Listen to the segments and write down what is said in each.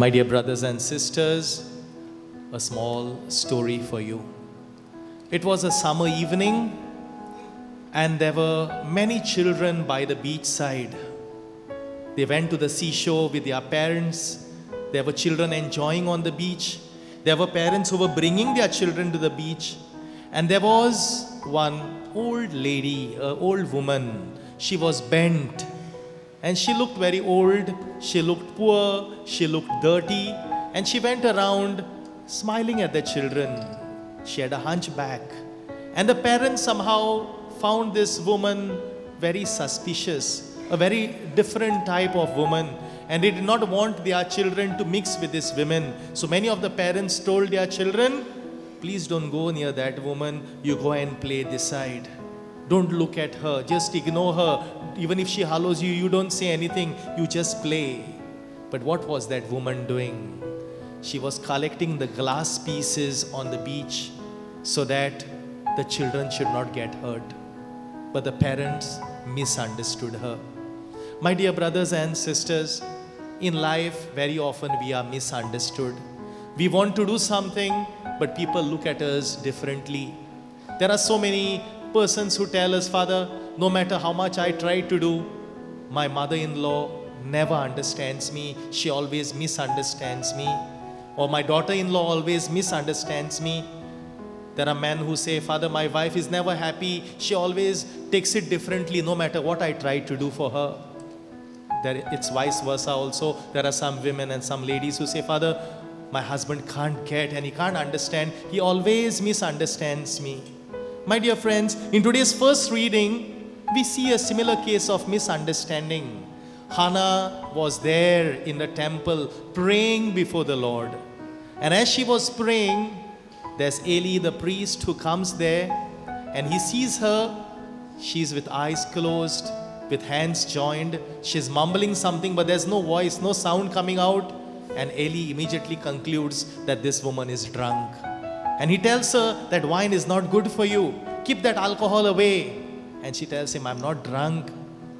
My dear brothers and sisters, a small story for you. It was a summer evening and there were many children by the beach side. They went to the seashore with their parents. There were children enjoying on the beach. There were parents who were bringing their children to the beach. And there was one old lady, an old woman. She was bent and she looked very old. She looked poor. She looked dirty. And she went around smiling at the children. She had a hunchback. And the parents somehow found this woman very suspicious, a very different type of woman. And they did not want their children to mix with this woman. So many of the parents told their children, please don't go near that woman. You go and play this side. Don't look at her. Just ignore her. Even if she hollows you, you don't say anything. You just play. But what was that woman doing? She was collecting the glass pieces on the beach so that the children should not get hurt. But the parents misunderstood her. My dear brothers and sisters, in life, very often we are misunderstood. We want to do something, but people look at us differently. There are so many persons who tell us, Father, no matter how much I try to do, my mother-in-law never understands me. She always misunderstands me. Or my daughter-in-law always misunderstands me. There are men who say, Father, my wife is never happy. She always takes it differently no matter what I try to do for her. It's vice versa also. There are some women and some ladies who say, Father, my husband can't get and he can't understand. He always misunderstands me. My dear friends, in today's first reading, we see a similar case of misunderstanding. Hannah was there in the temple praying before the Lord. And as she was praying, there's Eli the priest who comes there and he sees her. She's with eyes closed, with hands joined. She's mumbling something, but there's no voice, no sound coming out. And Eli immediately concludes that this woman is drunk. And he tells her that wine is not good for you. Keep that alcohol away. And she tells him, I'm not drunk.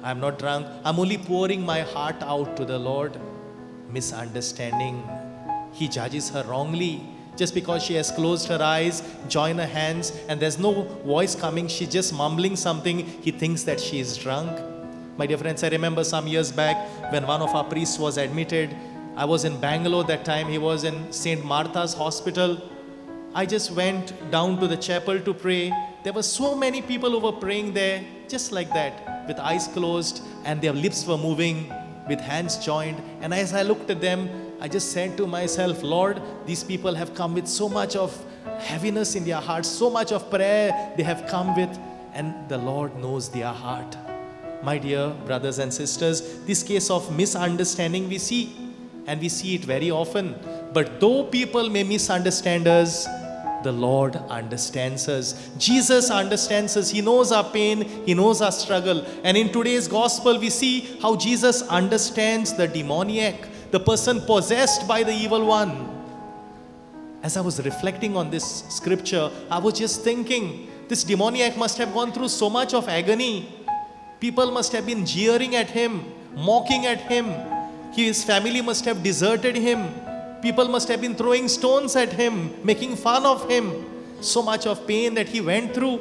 I'm not drunk. I'm only pouring my heart out to the Lord. Misunderstanding. He judges her wrongly. Just because she has closed her eyes, joined her hands, and there's no voice coming, she's just mumbling something, he thinks that she is drunk. My dear friends, I remember some years back when one of our priests was admitted. I was in Bangalore that time. He was in St. Martha's Hospital. I just went down to the chapel to pray. There were so many people who were praying there, just like that, with eyes closed, and their lips were moving, with hands joined. And as I looked at them, I just said to myself, Lord, these people have come with so much of heaviness in their hearts, so much of prayer they have come with, and the Lord knows their heart. My dear brothers and sisters, this case of misunderstanding we see, and we see it very often. But though people may misunderstand us, the Lord understands us. Jesus understands us. He knows our pain. He knows our struggle. And in today's gospel, we see how Jesus understands the demoniac, the person possessed by the evil one. As I was reflecting on this scripture, I was just thinking, this demoniac must have gone through so much of agony. People must have been jeering at him, mocking at him. His family must have deserted him. People must have been throwing stones at him, making fun of him. So much of pain that he went through.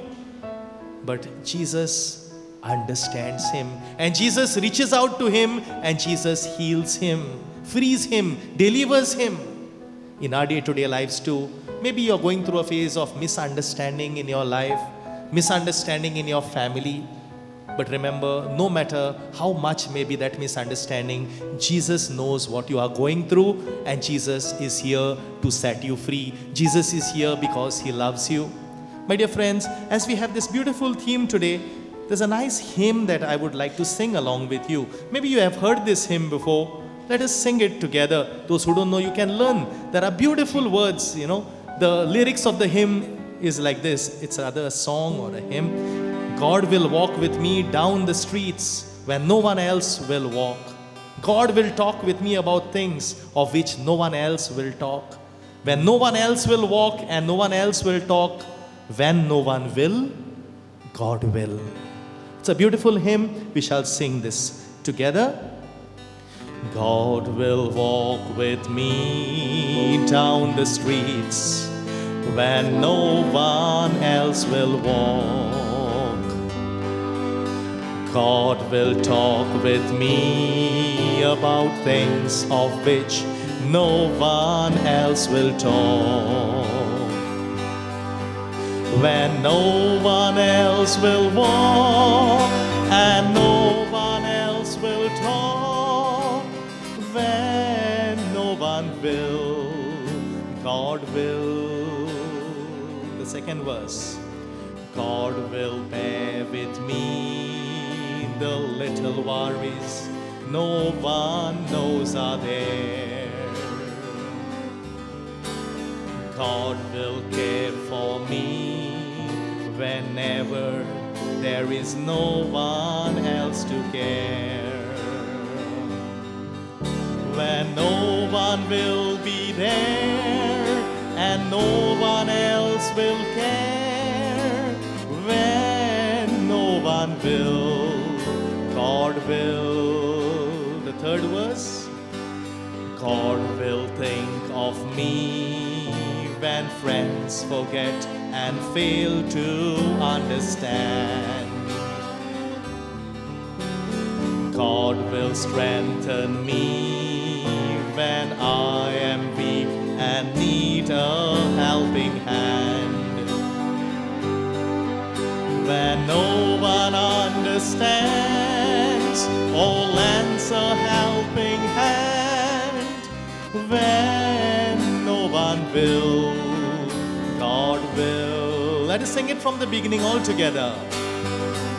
But Jesus understands him. And Jesus reaches out to him and Jesus heals him, frees him, delivers him. In our day-to-day lives too, maybe you're going through a phase of misunderstanding in your life, misunderstanding in your family. But remember, no matter how much may be that misunderstanding, Jesus knows what you are going through and Jesus is here to set you free. Jesus is here because He loves you. My dear friends, as we have this beautiful theme today, there's a nice hymn that I would like to sing along with you. Maybe you have heard this hymn before. Let us sing it together. Those who don't know, you can learn. There are beautiful words, The lyrics of the hymn is like this. It's rather a song or a hymn. God will walk with me down the streets when no one else will walk. God will talk with me about things of which no one else will talk. When no one else will walk and no one else will talk, when no one will, God will. It's a beautiful hymn. We shall sing this together. God will walk with me down the streets when no one else will walk. God will talk with me about things of which no one else will talk. When no one else will walk and no one else will talk, when no one will, God will. The second verse. God will bear with me the little worries no one knows are there. God will care for me whenever there is no one else to care. When no one will be there and no one else will care, when no one will, God will. The third verse. God will think of me when friends forget and fail to understand. God will strengthen me when I am weak and need a helping hand. When no one understands or lends a helping hand, when no one will, God will. Let us sing it from the beginning all together.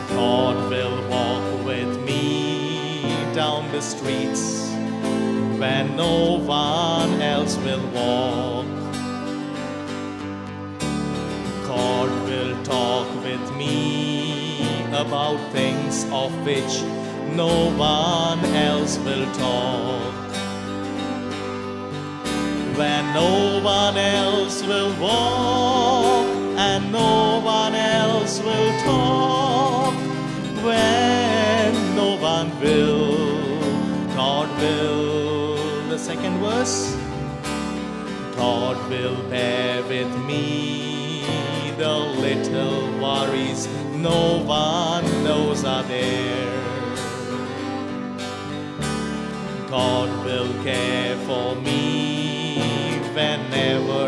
God will walk with me down the streets when no one else will walk. God will talk with me about things of which no one else will talk. When no one else will walk and no one else will talk, when no one will, God will. The second verse. God will bear with me the little worries no one knows are there. God will care for me whenever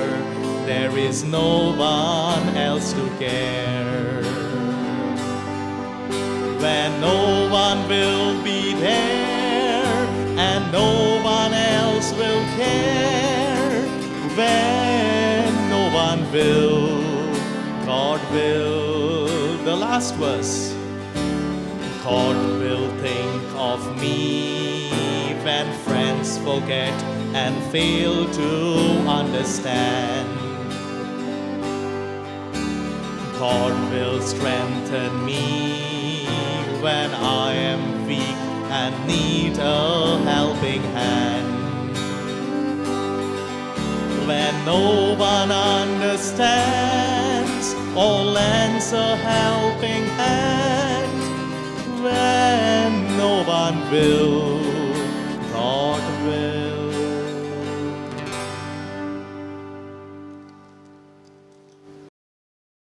there is no one else to care. When no one will be there and no one else will care, when no one will, God will. The last verse. God will think of me when friends forget and fail to understand. God will strengthen me when I am weak and need a helping hand. When no one understands or lends a helping hand, when no one will,